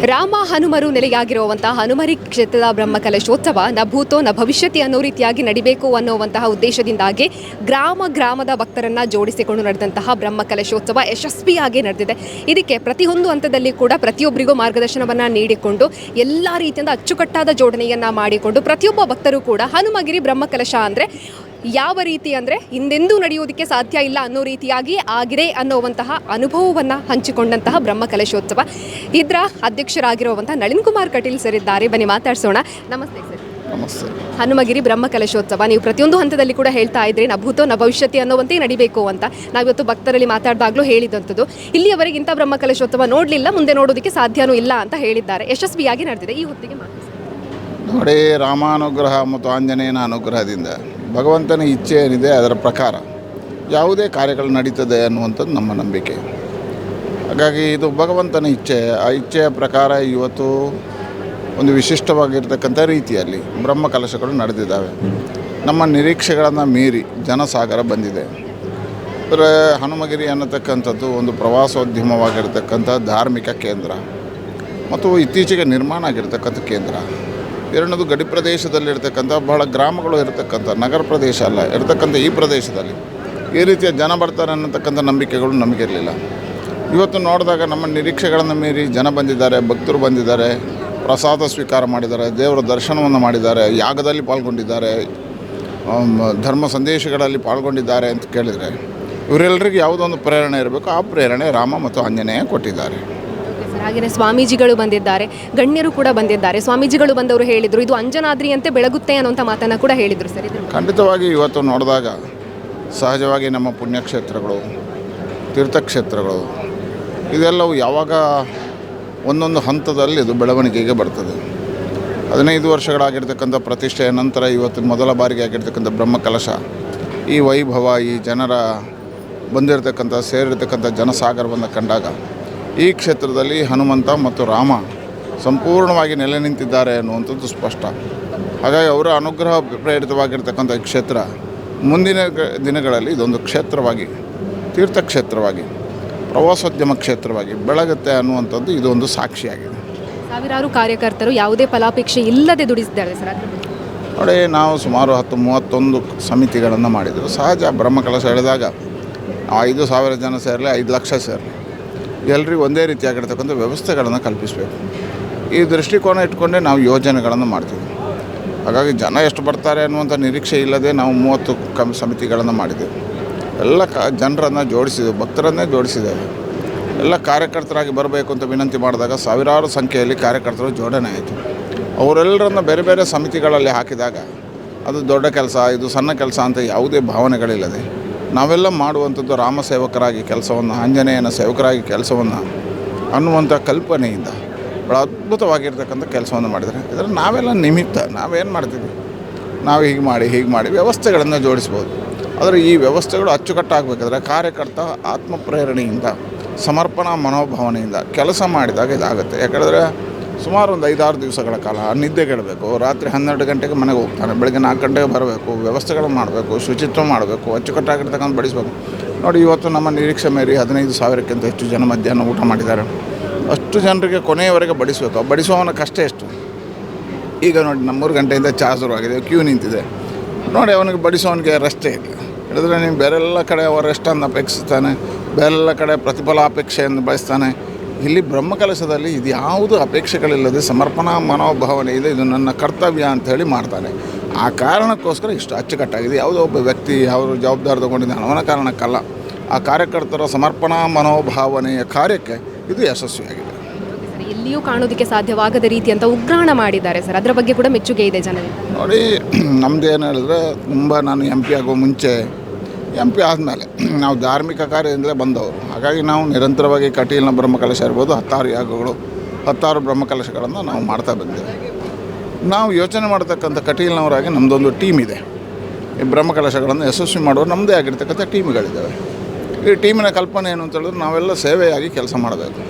ರಾಮ ಹನುಮರು ನೆಲೆಯಾಗಿರುವಂತಹ ಹನುಮರಿ ಕ್ಷೇತ್ರದ ಬ್ರಹ್ಮಕಲಶೋತ್ಸವ ನ ಭೂತೋ ನ ಭವಿಷ್ಯತಿ ಅನ್ನೋ ರೀತಿಯಾಗಿ ನಡಿಬೇಕು ಅನ್ನುವಂತಹ ಉದ್ದೇಶದಿಂದಾಗಿ ಗ್ರಾಮದ ಭಕ್ತರನ್ನ ಜೋಡಿಸಿಕೊಂಡು ನಡೆದಂತಹ ಬ್ರಹ್ಮಕಲಶೋತ್ಸವ ಯಶಸ್ವಿಯಾಗಿ ನಡೆದಿದೆ. ಇದಕ್ಕೆ ಪ್ರತಿಯೊಂದು ಹಂತದಲ್ಲಿ ಕೂಡ ಪ್ರತಿಯೊಬ್ಬರಿಗೂ ಮಾರ್ಗದರ್ಶನವನ್ನು ನೀಡಿಕೊಂಡು ಎಲ್ಲ ರೀತಿಯಿಂದ ಅಚ್ಚುಕಟ್ಟಾದ ಜೋಡಣೆಯನ್ನು ಮಾಡಿಕೊಂಡು ಪ್ರತಿಯೊಬ್ಬ ಭಕ್ತರು ಕೂಡ ಹನುಮಗಿರಿ ಬ್ರಹ್ಮಕಲಶ ಅಂದರೆ ಯಾವ ರೀತಿ ಅಂದರೆ ಹಿಂದೆಂದೂ ನಡೆಯೋದಕ್ಕೆ ಸಾಧ್ಯ ಇಲ್ಲ ಅನ್ನೋ ರೀತಿಯಾಗಿ ಆಗಿದೆ ಅನ್ನುವಂತಹ ಅನುಭವವನ್ನು ಹಂಚಿಕೊಂಡಂತಹ ಬ್ರಹ್ಮಕಲಶೋತ್ಸವ. ಇದರ ಅಧ್ಯಕ್ಷರಾಗಿರುವಂತಹ ನಳಿನ್ ಕುಮಾರ್ ಕಟೀಲ್ ಸರ್ ಇದ್ದಾರೆ, ಬನ್ನಿ ಮಾತಾಡ್ಸೋಣ. ನಮಸ್ತೆ ಸರ್. ನಮಸ್ತೆ. ಹನುಮಗಿರಿ ಬ್ರಹ್ಮಕಲಶೋತ್ಸವ ನೀವು ಪ್ರತಿಯೊಂದು ಹಂತದಲ್ಲಿ ಕೂಡ ಹೇಳ್ತಾ ಇದ್ರಿ ನ ಭೂತೋ ನ ಭವಿಷ್ಯತಿ ಅನ್ನೋವಂತೆ ನಡಿಬೇಕು ಅಂತ. ನಾವಿವತ್ತು ಭಕ್ತರಲ್ಲಿ ಮಾತಾಡಿದಾಗಲೂ ಹೇಳಿದಂಥದ್ದು ಇಲ್ಲಿಯವರೆಗೆ ಇಂಥ ಬ್ರಹ್ಮಕಲಶೋತ್ಸವ ನೋಡಲಿಲ್ಲ, ಮುಂದೆ ನೋಡೋದಕ್ಕೆ ಸಾಧ್ಯನೂ ಇಲ್ಲ ಅಂತ ಹೇಳಿದ್ದಾರೆ. ಯಶಸ್ವಿಯಾಗಿ ನಡೆದಿದೆ. ಈ ಹೊತ್ತಿಗೆ ನೋಡಿ, ರಾಮಾನುಗ್ರಹ ಮತ್ತು ಆಂಜನೇಯನ ಅನುಗ್ರಹದಿಂದ ಭಗವಂತನ ಇಚ್ಛೆ ಏನಿದೆ ಅದರ ಪ್ರಕಾರ ಯಾವುದೇ ಕಾರ್ಯಗಳು ನಡೀತದೆ ಅನ್ನುವಂಥದ್ದು ನಮ್ಮ ನಂಬಿಕೆ. ಹಾಗಾಗಿ ಇದು ಭಗವಂತನ ಇಚ್ಛೆ. ಆ ಇಚ್ಛೆಯ ಪ್ರಕಾರ ಇವತ್ತು ಒಂದು ವಿಶಿಷ್ಟವಾಗಿರ್ತಕ್ಕಂಥ ರೀತಿಯಲ್ಲಿ ಬ್ರಹ್ಮಕಲಶಗಳು ನಡೆದಿದ್ದಾವೆ. ನಮ್ಮ ನಿರೀಕ್ಷೆಗಳನ್ನು ಮೀರಿ ಜನಸಾಗರ ಬಂದಿದೆ. ಅಂದರೆ ಹನುಮಗಿರಿ ಅನ್ನತಕ್ಕಂಥದ್ದು ಒಂದು ಪ್ರವಾಸೋದ್ಯಮವಾಗಿರ್ತಕ್ಕಂಥ ಧಾರ್ಮಿಕ ಕೇಂದ್ರ ಮತ್ತು ಇತ್ತೀಚೆಗೆ ನಿರ್ಮಾಣ ಆಗಿರ್ತಕ್ಕಂಥ ಕೇಂದ್ರ. ಎರಡನೇದು ಗಡಿ ಪ್ರದೇಶದಲ್ಲಿರ್ತಕ್ಕಂಥ ಬಹಳ ಗ್ರಾಮಗಳು ಇರತಕ್ಕಂಥ, ನಗರ ಪ್ರದೇಶ ಅಲ್ಲ ಇರತಕ್ಕಂಥ ಈ ಪ್ರದೇಶದಲ್ಲಿ ಈ ರೀತಿಯ ಜನ ಬರ್ತಾರೆ ಅನ್ನತಕ್ಕಂಥ ನಂಬಿಕೆಗಳು ನಮಗಿರಲಿಲ್ಲ. ಇವತ್ತು ನೋಡಿದಾಗ ನಮ್ಮ ನಿರೀಕ್ಷೆಗಳನ್ನು ಮೀರಿ ಜನ ಬಂದಿದ್ದಾರೆ, ಭಕ್ತರು ಬಂದಿದ್ದಾರೆ, ಪ್ರಸಾದ ಸ್ವೀಕಾರ ಮಾಡಿದ್ದಾರೆ, ದೇವರ ದರ್ಶನವನ್ನು ಮಾಡಿದ್ದಾರೆ, ಯಾಗದಲ್ಲಿ ಪಾಲ್ಗೊಂಡಿದ್ದಾರೆ, ಧರ್ಮ ಸಂದೇಶಗಳಲ್ಲಿ ಪಾಲ್ಗೊಂಡಿದ್ದಾರೆ ಅಂತ ಕೇಳಿದರೆ ಇವರೆಲ್ಲರಿಗೂ ಯಾವುದೋ ಒಂದು ಪ್ರೇರಣೆ ಇರಬೇಕು. ಆ ಪ್ರೇರಣೆ ರಾಮ ಮತ್ತು ಆಂಜನೇಯ ಕೊಟ್ಟಿದ್ದಾರೆ. ಹಾಗೆಯೇ ಸ್ವಾಮೀಜಿಗಳು ಬಂದಿದ್ದಾರೆ, ಗಣ್ಯರು ಕೂಡ ಬಂದಿದ್ದಾರೆ. ಸ್ವಾಮೀಜಿಗಳು ಬಂದವರು ಹೇಳಿದರು ಇದು ಅಂಜನಾದ್ರಿಯಂತೆ ಬೆಳಗುತ್ತೆ ಅನ್ನೋಂಥ ಮಾತನ್ನು ಕೂಡ ಹೇಳಿದರು ಸರ್. ಖಂಡಿತವಾಗಿ ಇವತ್ತು ನೋಡಿದಾಗ ಸಹಜವಾಗಿ ನಮ್ಮ ಪುಣ್ಯಕ್ಷೇತ್ರಗಳು, ತೀರ್ಥಕ್ಷೇತ್ರಗಳು ಇದೆಲ್ಲವೂ ಯಾವಾಗ ಒಂದೊಂದು ಹಂತದಲ್ಲಿ ಇದು ಬೆಳವಣಿಗೆಗೆ ಬರ್ತದೆ. 15 ವರ್ಷಗಳಾಗಿರ್ತಕ್ಕಂಥ ಪ್ರತಿಷ್ಠೆಯ ನಂತರ ಇವತ್ತು ಮೊದಲ ಬಾರಿಗೆ ಆಗಿರ್ತಕ್ಕಂಥ ಬ್ರಹ್ಮಕಲಶ, ಈ ವೈಭವ, ಈ ಜನರ ಬಂದಿರತಕ್ಕಂಥ ಸೇರಿರ್ತಕ್ಕಂಥ ಜನಸಾಗರವನ್ನು ಕಂಡಾಗ ಈ ಕ್ಷೇತ್ರದಲ್ಲಿ ಹನುಮಂತ ಮತ್ತು ರಾಮ ಸಂಪೂರ್ಣವಾಗಿ ನೆಲೆ ನಿಂತಿದ್ದಾರೆ ಅನ್ನುವಂಥದ್ದು ಸ್ಪಷ್ಟ. ಹಾಗಾಗಿ ಅವರ ಅನುಗ್ರಹ ಪ್ರೇರಿತವಾಗಿರ್ತಕ್ಕಂಥ ಈ ಕ್ಷೇತ್ರ ಮುಂದಿನ ದಿನಗಳಲ್ಲಿ ಇದೊಂದು ಕ್ಷೇತ್ರವಾಗಿ, ತೀರ್ಥಕ್ಷೇತ್ರವಾಗಿ, ಪ್ರವಾಸೋದ್ಯಮ ಕ್ಷೇತ್ರವಾಗಿ ಬೆಳಗುತ್ತೆ ಅನ್ನುವಂಥದ್ದು ಇದೊಂದು ಸಾಕ್ಷಿಯಾಗಿದೆ. ಸಾವಿರಾರು ಕಾರ್ಯಕರ್ತರು ಯಾವುದೇ ಫಲಾಪೇಕ್ಷೆ ಇಲ್ಲದೆ ದುಡಿಸಿದ್ದಾರೆ ಸರ್. ನೋಡಿ, ನಾವು ಸುಮಾರು 31 ಸಮಿತಿಗಳನ್ನು ಮಾಡಿದರು. ಸಹಜ ಬ್ರಹ್ಮಕಲಶ ಹೇಳಿದಾಗ 5,000 ಜನ ಸೇರಲಿ, 5 ಲಕ್ಷ ಸೇರಲಿ, ಎಲ್ಲರಿಗೂ ಒಂದೇ ರೀತಿಯಾಗಿರ್ತಕ್ಕಂಥ ವ್ಯವಸ್ಥೆಗಳನ್ನು ಕಲ್ಪಿಸಬೇಕು. ಈ ದೃಷ್ಟಿಕೋನ ಇಟ್ಕೊಂಡೇ ನಾವು ಯೋಜನೆಗಳನ್ನು ಮಾಡ್ತೀವಿ. ಹಾಗಾಗಿ ಜನ ಎಷ್ಟು ಬರ್ತಾರೆ ಅನ್ನುವಂಥ ನಿರೀಕ್ಷೆ ಇಲ್ಲದೆ ನಾವು 30 ಸಮಿತಿಗಳನ್ನು ಮಾಡಿದ್ದೆವು. ಎಲ್ಲ ಜನರನ್ನು ಜೋಡಿಸಿದೆವು, ಭಕ್ತರನ್ನೇ ಜೋಡಿಸಿದ್ದೇವೆ. ಎಲ್ಲ ಕಾರ್ಯಕರ್ತರಾಗಿ ಬರಬೇಕು ಅಂತ ವಿನಂತಿ ಮಾಡಿದಾಗ ಸಾವಿರಾರು ಸಂಖ್ಯೆಯಲ್ಲಿ ಕಾರ್ಯಕರ್ತರು ಜೋಡಣೆ ಆಯಿತು. ಅವರೆಲ್ಲರನ್ನು ಬೇರೆ ಬೇರೆ ಸಮಿತಿಗಳಲ್ಲಿ ಹಾಕಿದಾಗ ಅದು ದೊಡ್ಡ ಕೆಲಸ, ಇದು ಸಣ್ಣ ಕೆಲಸ ಅಂತ ಯಾವುದೇ ಭಾವನೆಗಳಿಲ್ಲದೆ ನಾವೆಲ್ಲ ಮಾಡುವಂಥದ್ದು ರಾಮ ಸೇವಕರಾಗಿ ಕೆಲಸವನ್ನು, ಆಂಜನೇಯನ ಸೇವಕರಾಗಿ ಕೆಲಸವನ್ನು ಅನ್ನುವಂಥ ಕಲ್ಪನೆಯಿಂದ ಭಾಳ ಅದ್ಭುತವಾಗಿರ್ತಕ್ಕಂಥ ಕೆಲಸವನ್ನು ಮಾಡಿದರೆ ಇದರಲ್ಲಿ ನಾವೆಲ್ಲ ನಿಮಿತ್ತ. ನಾವೇನು ಮಾಡ್ತೀವಿ, ನಾವು ಹೀಗೆ ಮಾಡಿ ವ್ಯವಸ್ಥೆಗಳನ್ನು ಜೋಡಿಸ್ಬೋದು. ಆದರೆ ಈ ವ್ಯವಸ್ಥೆಗಳು ಅಚ್ಚುಕಟ್ಟಾಗಬೇಕಾದ್ರೆ ಕಾರ್ಯಕರ್ತ ಆತ್ಮಪ್ರೇರಣೆಯಿಂದ, ಸಮರ್ಪಣಾ ಮನೋಭಾವನೆಯಿಂದ ಕೆಲಸ ಮಾಡಿದಾಗ ಇದಾಗುತ್ತೆ. ಯಾಕಂದರೆ ಸುಮಾರು ಒಂದು 5-6 ದಿವಸಗಳ ಕಾಲ ನಿದ್ದೆಗೆಡಬೇಕು, ರಾತ್ರಿ 12 ಗಂಟೆಗೆ ಮನೆಗೆ ಹೋಗ್ತಾನೆ, ಬೆಳಗ್ಗೆ 4 ಗಂಟೆಗೆ ಬರಬೇಕು, ವ್ಯವಸ್ಥೆಗಳನ್ನು ಮಾಡಬೇಕು, ಶುಚಿತ್ವ ಮಾಡಬೇಕು, ಅಚ್ಚುಕಟ್ಟಾಗಿರ್ತಕ್ಕಂಥ ಬಡಿಸ್ಬೇಕು. ನೋಡಿ, ಇವತ್ತು ನಮ್ಮ ನಿರೀಕ್ಷೆ ಮೇರಿ 15,000ಕ್ಕಿಂತ ಹೆಚ್ಚು ಜನ ಮಧ್ಯಾಹ್ನ ಊಟ ಮಾಡಿದ್ದಾರೆ. ಅಷ್ಟು ಜನರಿಗೆ ಕೊನೆಯವರೆಗೆ ಬಡಿಸಬೇಕು. ಬಡಿಸುವವನ ಕಷ್ಟ ಎಷ್ಟು. ಈಗ ನೋಡಿ, 3 ಗಂಟೆಯಿಂದ ಚಹಾ ಶುರುವಾಗಿದೆ, ಕ್ಯೂ ನಿಂತಿದೆ. ನೋಡಿ, ಅವನಿಗೆ ಬಡಿಸೋವನಿಗೆ ರೆಸ್ಟೇ ಇಲ್ಲ. ಹೇಳಿದ್ರೆ ನೀವು ಬೇರೆಲ್ಲ ಕಡೆ ಅವರ ರೆಸ್ಟನ್ನು ಅಪೇಕ್ಷಿಸ್ತಾನೆ, ಬೇರೆಲ್ಲ ಕಡೆ ಪ್ರತಿಫಲ ಅಪೇಕ್ಷೆಯನ್ನು ಬಯಸ್ತಾನೆ. ಇಲ್ಲಿ ಬ್ರಹ್ಮಕಲಶದಲ್ಲಿ ಇದು ಯಾವುದು ಅಪೇಕ್ಷೆಗಳಿಲ್ಲದೆ ಸಮರ್ಪಣಾ ಮನೋಭಾವನೆ ಇದೆ, ಇದು ನನ್ನ ಕರ್ತವ್ಯ ಅಂಥೇಳಿ ಮಾಡ್ತಾನೆ. ಆ ಕಾರಣಕ್ಕೋಸ್ಕರ ಇಷ್ಟು ಅಚ್ಚುಕಟ್ಟಾಗಿದೆ. ಯಾವುದೋ ಒಬ್ಬ ವ್ಯಕ್ತಿ ಅವರು ಜವಾಬ್ದಾರಿ ತಗೊಂಡಿದ್ದಾನೆ ಅವನ ಕಾರಣಕ್ಕಲ್ಲ, ಆ ಕಾರ್ಯಕರ್ತರ ಸಮರ್ಪಣಾ ಮನೋಭಾವನೆಯ ಕಾರ್ಯಕ್ಕೆ ಇದು ಯಶಸ್ವಿಯಾಗಿದೆ. ಎಲ್ಲಿಯೂ ಕಾಣೋದಕ್ಕೆ ಸಾಧ್ಯವಾಗದ ರೀತಿ ಅಂತ ಉಗ್ರಾಣ ಮಾಡಿದ್ದಾರೆ ಸರ್. ಅದರ ಬಗ್ಗೆ ಕೂಡ ಮೆಚ್ಚುಗೆ ಇದೆ ಜನರಿಗೆ. ನೋಡಿ, ನಮ್ಮದು ಏನು ಹೇಳಿದ್ರೆ, ತುಂಬ ನಾನು MP ಆಗೋ ಮುಂಚೆ, MP ಆದಮೇಲೆ ನಾವು ಧಾರ್ಮಿಕ ಕಾರ್ಯದಿಂದಲೇ ಬಂದವರು. ಹಾಗಾಗಿ ನಾವು ನಿರಂತರವಾಗಿ ಕಟೀಲ್ನ ಬ್ರಹ್ಮಕಲಶ ಇರ್ಬೋದು, 10 ಯಾಗಗಳು, 10 ಬ್ರಹ್ಮಕಲಶಗಳನ್ನು ನಾವು ಮಾಡ್ತಾ ಬಂದೇವೆ. ನಾವು ಯೋಚನೆ ಮಾಡ್ತಕ್ಕಂಥ ಕಟೀಲ್ನವರಾಗಿ ನಮ್ಮದೊಂದು ಟೀಮ್ ಇದೆ. ಈ ಬ್ರಹ್ಮಕಲಶಗಳನ್ನು ಯಶಸ್ವಿ ಮಾಡುವ ನಮ್ಮದೇ ಆಗಿರ್ತಕ್ಕಂಥ ಟೀಮ್ಗಳಿದ್ದಾವೆ. ಈ ಟೀಮಿನ ಕಲ್ಪನೆ ಏನು ಅಂತ ಹೇಳಿದ್ರೆ ನಾವೆಲ್ಲ ಸೇವೆಯಾಗಿ ಕೆಲಸ ಮಾಡಬೇಕು.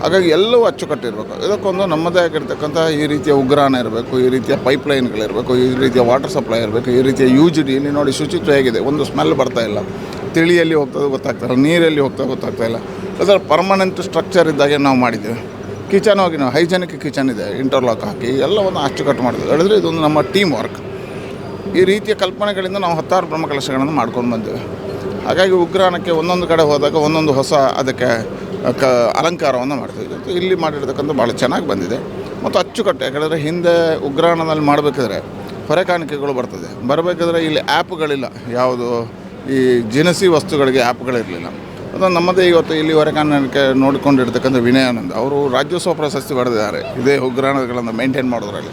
ಹಾಗಾಗಿ ಎಲ್ಲವೂ ಅಚ್ಚುಕಟ್ಟಿರಬೇಕು. ಇದಕ್ಕೊಂದು ನಮ್ಮದೇ ಆಗಿರ್ತಕ್ಕಂಥ ಈ ರೀತಿಯ ಉಗ್ರಾಣ ಇರಬೇಕು, ಈ ರೀತಿಯ ಪೈಪ್ಲೈನ್ಗಳಿರಬೇಕು, ಈ ರೀತಿಯ ವಾಟರ್ ಸಪ್ಲೈ ಇರಬೇಕು, ಈ ರೀತಿಯ UGD. ಇಲ್ಲಿ ನೋಡಿ, ಶುಚಿತ್ವ ಹೇಗಿದೆ, ಒಂದು ಸ್ಮೆಲ್ ಬರ್ತಾಯಿಲ್ಲ, ತಿಳಿಯಲ್ಲಿ ಹೋಗ್ತದೆ ಗೊತ್ತಾಗ್ತಾಯಿಲ್ಲ, ನೀರಲ್ಲಿ ಹೋಗ್ತದೆ ಗೊತ್ತಾಗ್ತಾಯಿಲ್ಲ. ಅದರ ಪರ್ಮನೆಂಟ್ ಸ್ಟ್ರಕ್ಚರ್ ಇದ್ದಾಗೆ ನಾವು ಮಾಡಿದ್ದೇವೆ. ಕಿಚನ್ ಹೋಗಿ ನಾವು ಹೈಜೆನಿಕ್ ಕಿಚನ್ ಇದೆ, ಇಂಟರ್ಲಾಕ್ ಹಾಕಿ ಎಲ್ಲವನ್ನು ಅಚ್ಚುಕಟ್ಟು ಮಾಡಿದ್ವಿ. ಹೇಳಿದ್ರೆ ಇದೊಂದು ನಮ್ಮ ಟೀಮ್ ವರ್ಕ್. ಈ ರೀತಿಯ ಕಲ್ಪನೆಗಳಿಂದ ನಾವು 10 ಬ್ರಹ್ಮಕಲಶಗಳನ್ನು ಮಾಡ್ಕೊಂಡು ಬಂದಿವೆ. ಹಾಗಾಗಿ ಉಗ್ರಾಣಕ್ಕೆ ಒಂದೊಂದು ಕಡೆ ಹೋದಾಗ ಒಂದೊಂದು ಹೊಸ ಅದಕ್ಕೆ ಅಲಂಕಾರವನ್ನು ಮಾಡ್ತೀವಿ. ಇಲ್ಲಿ ಮಾಡಿರ್ತಕ್ಕಂಥ ಭಾಳ ಚೆನ್ನಾಗಿ ಬಂದಿದೆ ಮತ್ತು ಅಚ್ಚುಕಟ್ಟು. ಯಾಕಂದರೆ ಹಿಂದೆ ಉಗ್ರಾಣದಲ್ಲಿ ಮಾಡಬೇಕಾದ್ರೆ ಹೊರೆಕಾಣಿಕೆಗಳು ಬರಬೇಕಾದ್ರೆ ಇಲ್ಲಿ ಆ್ಯಪ್ಗಳಿಲ್ಲ, ಯಾವುದು ಈ ದಿನಸಿ ವಸ್ತುಗಳಿಗೆ ಆ್ಯಪ್ಗಳಿರಲಿಲ್ಲ. ಅದು ನಮ್ಮದೇ ಇವತ್ತು ಇಲ್ಲಿ ಹೊರೆಕಾಣಿಕೆ ನೋಡಿಕೊಂಡಿರ್ತಕ್ಕಂಥ ವಿನಯಾನಂದ ಅವರು ರಾಜ್ಯೋತ್ಸವ ಪ್ರಶಸ್ತಿ ಪಡೆದಿದ್ದಾರೆ ಇದೇ ಉಗ್ರಾಣಗಳನ್ನು ಮೇಂಟೈನ್ ಮಾಡೋದ್ರಲ್ಲಿ.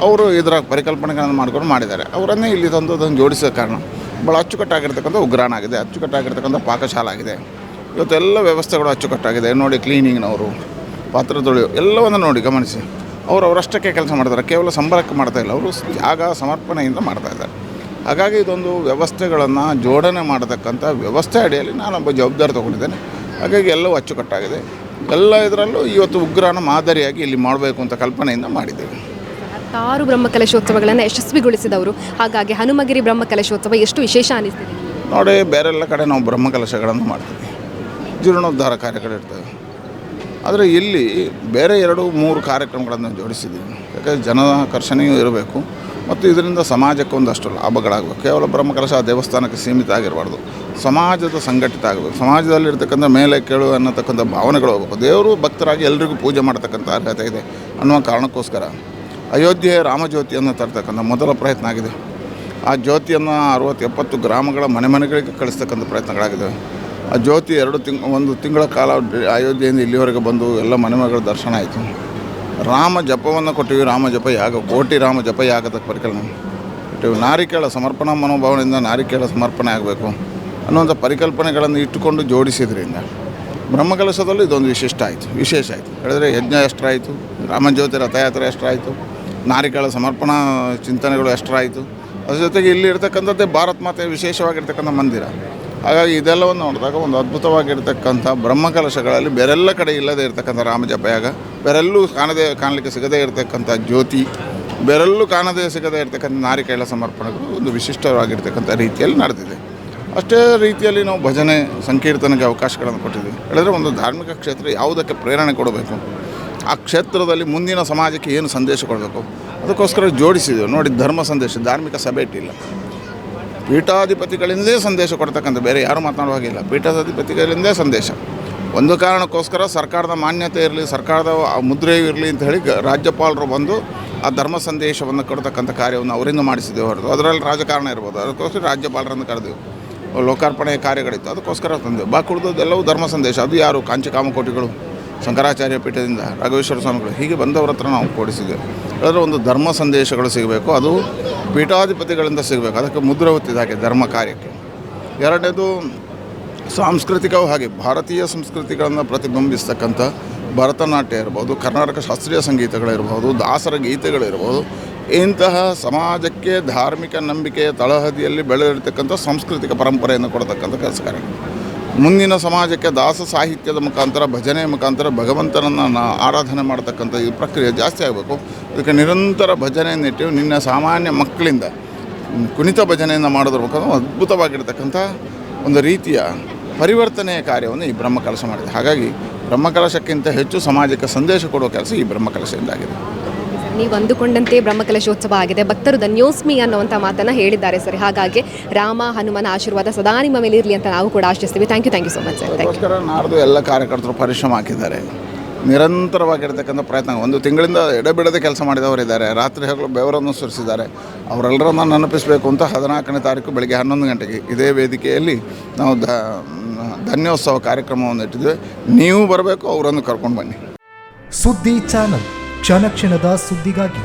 ಅವರು ಇದರ ಪರಿಕಲ್ಪನೆಗಳನ್ನು ಮಾಡ್ಕೊಂಡು ಮಾಡಿದ್ದಾರೆ. ಅವರನ್ನೇ ಇಲ್ಲಿ ತಂದು ಅದನ್ನು ಜೋಡಿಸೋ ಕಾರಣ ಭಾಳ ಅಚ್ಚುಕಟ್ಟಾಗಿರ್ತಕ್ಕಂಥ ಉಗ್ರಾಣ ಆಗಿದೆ, ಅಚ್ಚುಕಟ್ಟಾಗಿರ್ತಕ್ಕಂಥ ಪಾಕಶಾಲೆ ಆಗಿದೆ. ಇವತ್ತೆಲ್ಲ ವ್ಯವಸ್ಥೆಗಳು ಅಚ್ಚುಕಟ್ಟಾಗಿದೆ ನೋಡಿ. ಕ್ಲೀನಿಂಗ್ನವರು, ಪಾತ್ರೆ ತೊಳೆಯೋ ಎಲ್ಲವನ್ನು ನೋಡಿ ಗಮನಿಸಿ. ಅವರಷ್ಟಕ್ಕೆ ಕೆಲಸ ಮಾಡ್ತಾರೆ, ಕೇವಲ ಸಂಬಳಕ್ಕೆ ಮಾಡ್ತಾಯಿಲ್ಲ, ಅವರು ತ್ಯಾಗ ಸಮರ್ಪಣೆಯಿಂದ ಮಾಡ್ತಾಯಿದ್ದಾರೆ. ಹಾಗಾಗಿ ಇದೊಂದು ವ್ಯವಸ್ಥೆಗಳನ್ನು ಜೋಡಣೆ ಮಾಡತಕ್ಕಂಥ ವ್ಯವಸ್ಥೆ ಅಡಿಯಲ್ಲಿ ನಾನೊಬ್ಬ ಜವಾಬ್ದಾರಿ ತೊಗೊಂಡಿದ್ದೇನೆ. ಹಾಗಾಗಿ ಎಲ್ಲವೂ ಅಚ್ಚುಕಟ್ಟಾಗಿದೆ. ಎಲ್ಲ ಇದರಲ್ಲೂ ಇವತ್ತು ಉಗ್ರಾಣ ಮಾದರಿಯಾಗಿ ಇಲ್ಲಿ ಮಾಡಬೇಕು ಅಂತ ಕಲ್ಪನೆಯಿಂದ ಮಾಡಿದ್ದೇವೆ. 6 ಬ್ರಹ್ಮಕಲಶೋತ್ಸವಗಳನ್ನು ಯಶಸ್ವಿಗೊಳಿಸಿದವರು, ಹಾಗಾಗಿ ಹನುಮಗಿರಿ ಬ್ರಹ್ಮಕಲಶೋತ್ಸವ ಎಷ್ಟು ವಿಶೇಷ ಅನಿಸ್ತಿದೆ ನೋಡಿ. ಬೇರೆಲ್ಲ ಕಡೆ ನಾವು ಬ್ರಹ್ಮಕಲಶಗಳನ್ನು ಮಾಡ್ತೀವಿ, ಜೀರ್ಣೋದ್ಧಾರ ಕಾರ್ಯಗಳಿರ್ತವೆ. ಆದರೆ ಇಲ್ಲಿ ಬೇರೆ 2-3 ಕಾರ್ಯಕ್ರಮಗಳನ್ನು ಜೋಡಿಸಿದ್ದೀವಿ. ಯಾಕಂದರೆ ಜನಾಕರ್ಷಣೆಯೂ ಇರಬೇಕು ಮತ್ತು ಇದರಿಂದ ಸಮಾಜಕ್ಕೆ ಒಂದಷ್ಟು ಲಾಭಗಳಾಗಬೇಕು. ಕೇವಲ ಬ್ರಹ್ಮಕಲಶ ದೇವಸ್ಥಾನಕ್ಕೆ ಸೀಮಿತ ಆಗಿರಬಾರ್ದು, ಸಮಾಜದ ಸಂಘಟಿತ ಆಗಬೇಕು. ಸಮಾಜದಲ್ಲಿರ್ತಕ್ಕಂಥ ಮೇಲೆ ಕೇಳು ಅನ್ನತಕ್ಕಂಥ ಭಾವನೆಗಳು ಹೋಗಬೇಕು. ದೇವರು ಭಕ್ತರಾಗಿ ಎಲ್ರಿಗೂ ಪೂಜೆ ಮಾಡತಕ್ಕಂಥ ಅರ್ಹತೆ ಇದೆ ಅನ್ನುವ ಕಾರಣಕ್ಕೋಸ್ಕರ ಅಯೋಧ್ಯೆ ರಾಮಜ್ಯೋತಿಯನ್ನು ತರ್ತಕ್ಕಂಥ ಮೊದಲ ಪ್ರಯತ್ನ ಆಗಿದೆ. ಆ ಜ್ಯೋತಿಯನ್ನು 60-70 ಗ್ರಾಮಗಳ ಮನೆಗಳಿಗೆ ಕಳಿಸ್ತಕ್ಕಂಥ ಪ್ರಯತ್ನಗಳಾಗಿದೆ. ಆ ಜ್ಯೋತಿ 1 ತಿಂಗಳ ಕಾಲ ಅಯೋಧ್ಯೆಯಿಂದ ಇಲ್ಲಿವರೆಗೆ ಬಂದು ಎಲ್ಲ ಮನೆಗಳ ದರ್ಶನ ಆಯಿತು. ರಾಮ ಜಪವನ್ನು ಕೊಟ್ಟಿವಿ, ರಾಮ ಜಪ ಯಾಗ, ಕೋಟಿ ರಾಮ ಜಪ ಯಾಗದ ಪರಿಕಲ್ಪನೆ ಕೊಟ್ಟಿವಿ. ನಾರಿಕೇಳ ಸಮರ್ಪಣಾ ಮನೋಭಾವನೆಯಿಂದ ನಾರಿಕೇಳ ಸಮರ್ಪಣೆ ಆಗಬೇಕು ಅನ್ನುವಂಥ ಪರಿಕಲ್ಪನೆಗಳನ್ನು ಇಟ್ಟುಕೊಂಡು ಜೋಡಿಸಿದ್ರಿಂದ ಬ್ರಹ್ಮಕಲಶದಲ್ಲೂ ಇದೊಂದು ವಿಶೇಷ ಆಯಿತು. ಹೇಳಿದ್ರೆ ಯಜ್ಞ ಎಷ್ಟರಾಯಿತು, ರಾಮಜ್ಯೋತಿ ರಥಯಾತ್ರೆ ಎಷ್ಟರಾಯಿತು, ನಾರಿಕೇಳ ಸಮರ್ಪಣಾ ಚಿಂತನೆಗಳು ಎಷ್ಟರಾಯಿತು. ಅದ್ರ ಜೊತೆಗೆ ಇಲ್ಲಿ ಇರ್ತಕ್ಕಂಥದ್ದೇ ಭಾರತ ಮಾತೆ ವಿಶೇಷವಾಗಿರ್ತಕ್ಕಂಥ ಮಂದಿರ. ಹಾಗಾಗಿ ಇದೆಲ್ಲವನ್ನು ನೋಡಿದಾಗ ಒಂದು ಅದ್ಭುತವಾಗಿರ್ತಕ್ಕಂಥ ಬ್ರಹ್ಮಕಲಶಗಳಲ್ಲಿ ಬೇರೆಲ್ಲ ಕಡೆ ಇಲ್ಲದೇ ಇರತಕ್ಕಂಥ ರಾಮಜಪಯಾಗ, ಬೇರೆಲ್ಲೂ ಕಾಣಲಿಕ್ಕೆ ಸಿಗದೇ ಇರತಕ್ಕಂಥ ಜ್ಯೋತಿ, ಬೇರೆಲ್ಲೂ ಸಿಗದೇ ಇರತಕ್ಕಂಥ ನಾರಿಕೇಳ ಸಮರ್ಪಣೆಗಳು ಒಂದು ವಿಶಿಷ್ಟವಾಗಿರ್ತಕ್ಕಂಥ ರೀತಿಯಲ್ಲಿ ನಡೆದಿದೆ. ಅಷ್ಟೇ ರೀತಿಯಲ್ಲಿ ನಾವು ಭಜನೆ ಸಂಕೀರ್ತನೆಗೆ ಅವಕಾಶಗಳನ್ನು ಕೊಟ್ಟಿದ್ದೀವಿ. ಹೇಳಿದ್ರೆ ಒಂದು ಧಾರ್ಮಿಕ ಕ್ಷೇತ್ರ ಯಾವುದಕ್ಕೆ ಪ್ರೇರಣೆ ಕೊಡಬೇಕು, ಆ ಕ್ಷೇತ್ರದಲ್ಲಿ ಮುಂದಿನ ಸಮಾಜಕ್ಕೆ ಏನು ಸಂದೇಶ ಕೊಡಬೇಕು ಅದಕ್ಕೋಸ್ಕರ ಜೋಡಿಸಿದ್ದೀವಿ. ನೋಡಿ, ಧರ್ಮ ಸಂದೇಶ, ಧಾರ್ಮಿಕ ಸಭೆ ಇಟ್ಟಿಲ್ಲ, ಪೀಠಾಧಿಪತಿಗಳಿಂದೇ ಸಂದೇಶ ಕೊಡ್ತಕ್ಕಂಥ, ಬೇರೆ ಯಾರು ಮಾತನಾಡುವ ಹಾಗಿಲ್ಲ, ಪೀಠಾಧಿಪತಿಗಳಿಂದೇ ಸಂದೇಶ. ಒಂದು ಕಾರಣಕ್ಕೋಸ್ಕರ ಸರ್ಕಾರದ ಮಾನ್ಯತೆ ಇರಲಿ, ಸರ್ಕಾರದ ಮುದ್ರೆಯೂ ಇರಲಿ ಅಂತ ಹೇಳಿ ರಾಜ್ಯಪಾಲರು ಬಂದು ಆ ಧರ್ಮ ಸಂದೇಶವನ್ನು ಕೊಡ್ತಕ್ಕಂಥ ಕಾರ್ಯವನ್ನು ಅವರಿಂದ ಮಾಡಿಸಿದ್ದೇವೆ ಹೊರತು ಅದರಲ್ಲಿ ರಾಜಕಾರಣ ಇರ್ಬೋದು. ಅದಕ್ಕೋಸ್ಕರ ರಾಜ್ಯಪಾಲರನ್ನು ಕರೆದೆವು, ಲೋಕಾರ್ಪಣೆಯ ಕಾರ್ಯಗಳಿತ್ತು, ಅದಕ್ಕೋಸ್ಕರ ತಂದೆವು. ಬಾಕಿ ಉಳಿದದ್ದೆಲ್ಲವೂ ಧರ್ಮ ಸಂದೇಶ. ಅದು ಯಾರು? ಕಾಂಚಿ ಕಾಮಕೋಟಿಗಳು, ಶಂಕರಾಚಾರ್ಯ ಪೀಠದಿಂದ ರಾಘವೇಶ್ವರ ಸ್ವಾಮಿಗಳು, ಹೀಗೆ ಬಂದವರ ಹತ್ರ ನಾವು ಕೊಡಿಸಿದ್ದೇವೆ. ಅದರ ಒಂದು ಧರ್ಮ ಸಂದೇಶಗಳು ಸಿಗಬೇಕು, ಅದು ಪೀಠಾಧಿಪತಿಗಳಿಂದ ಸಿಗಬೇಕು. ಅದಕ್ಕೆ ಮುದ್ರೆ ಹೊತ್ತಿದ ಹಾಗೆ ಧರ್ಮ ಕಾರ್ಯಕ್ಕೆ. ಎರಡನೇದು ಸಾಂಸ್ಕೃತಿಕವೂ ಹಾಗೆ, ಭಾರತೀಯ ಸಂಸ್ಕೃತಿಗಳನ್ನು ಪ್ರತಿಬಿಂಬಿಸ್ತಕ್ಕಂಥ ಭರತನಾಟ್ಯ ಇರ್ಬೋದು, ಕರ್ನಾಟಕ ಶಾಸ್ತ್ರೀಯ ಸಂಗೀತಗಳಿರ್ಬೋದು, ದಾಸರ ಗೀತೆಗಳಿರ್ಬೋದು, ಇಂತಹ ಸಮಾಜಕ್ಕೆ ಧಾರ್ಮಿಕ ನಂಬಿಕೆಯ ತಳಹದಿಯಲ್ಲಿ ಬೆಳೆದಿರ್ತಕ್ಕಂಥ ಸಾಂಸ್ಕೃತಿಕ ಪರಂಪರೆಯನ್ನು ಕೊಡತಕ್ಕಂಥ ಕೆಲಸ ಕಾರ್ಯಗಳು. ಮುಂದಿನ ಸಮಾಜಕ್ಕೆ ದಾಸ ಸಾಹಿತ್ಯದ ಮುಖಾಂತರ, ಭಜನೆಯ ಮುಖಾಂತರ ಭಗವಂತನನ್ನು ಆರಾಧನೆ ಮಾಡ್ತಕ್ಕಂಥ ಈ ಪ್ರಕ್ರಿಯೆ ಜಾಸ್ತಿ ಆಗಬೇಕು. ಅದಕ್ಕೆ ನಿರಂತರ ಭಜನೆಯನ್ನಿಟ್ಟು ನಿನ್ನ ಸಾಮಾನ್ಯ ಮಕ್ಕಳಿಂದ ಕುಣಿತ ಭಜನೆಯನ್ನು ಮಾಡೋದ್ರ ಮುಖಾಂತರ ಅದ್ಭುತವಾಗಿರ್ತಕ್ಕಂಥ ಒಂದು ರೀತಿಯ ಪರಿವರ್ತನೆಯ ಕಾರ್ಯವನ್ನು ಈ ಬ್ರಹ್ಮಕಲಶ ಮಾಡಿದೆ. ಹಾಗಾಗಿ ಬ್ರಹ್ಮಕಲಶಕ್ಕಿಂತ ಹೆಚ್ಚು ಸಮಾಜಕ್ಕೆ ಸಂದೇಶ ಕೊಡುವ ಕೆಲಸ ಈ ಬ್ರಹ್ಮಕಲಶದಿಂದಾಗಿದೆ. ನೀವು ಅಂದುಕೊಂಡಂತೆ ಬ್ರಹ್ಮಕಲಶೋತ್ಸವ ಆಗಿದೆ, ಭಕ್ತರು ಧನ್ಯೋಸ್ಮಿ ಅನ್ನುವಂಥ ಮಾತನ್ನು ಹೇಳಿದ್ದಾರೆ ಸರ್. ಹಾಗಾಗಿ ರಾಮ ಹನುಮನ ಆಶೀರ್ವಾದ ಸದಾ ನಿಮ್ಮ ಮೇಲೆ ಇರಲಿ ಅಂತ ನಾವು ಕೂಡ ಆಶಿಸ್ತೀವಿ. Thank you so much sir. ಅದಕ್ಕೋಸ್ಕರ ನಾಡ್ದು ಎಲ್ಲ ಕಾರ್ಯಕರ್ತರು ಪರಿಶ್ರಮ ಹಾಕಿದ್ದಾರೆ, ನಿರಂತರವಾಗಿರ್ತಕ್ಕಂಥ ಪ್ರಯತ್ನ. 1 ತಿಂಗಳಿಂದ ಎಡೆಬಿಡದೆ ಕೆಲಸ ಮಾಡಿದವರಿದ್ದಾರೆ, ರಾತ್ರಿ ಹಗಲು ಬೆವರನ್ನು ಸುರಿಸಿದ್ದಾರೆ. ಅವರೆಲ್ಲರನ್ನು ನೆನಪಿಸಬೇಕು ಅಂತ 14ನೇ ತಾರೀಕು ಬೆಳಗ್ಗೆ 11 ಗಂಟೆಗೆ ಇದೇ ವೇದಿಕೆಯಲ್ಲಿ ನಾವು ಧನ್ಯೋತ್ಸವ ಕಾರ್ಯಕ್ರಮವನ್ನು ಇಟ್ಟಿದ್ವಿ. ನೀವು ಬರಬೇಕು, ಅವರನ್ನು ಕರ್ಕೊಂಡು ಬನ್ನಿ. ಸುದ್ದಿ ಚಾನಲ್, ಕ್ಷಣ ಕ್ಷಣದ ಸುದ್ದಿಗಾಗಿ.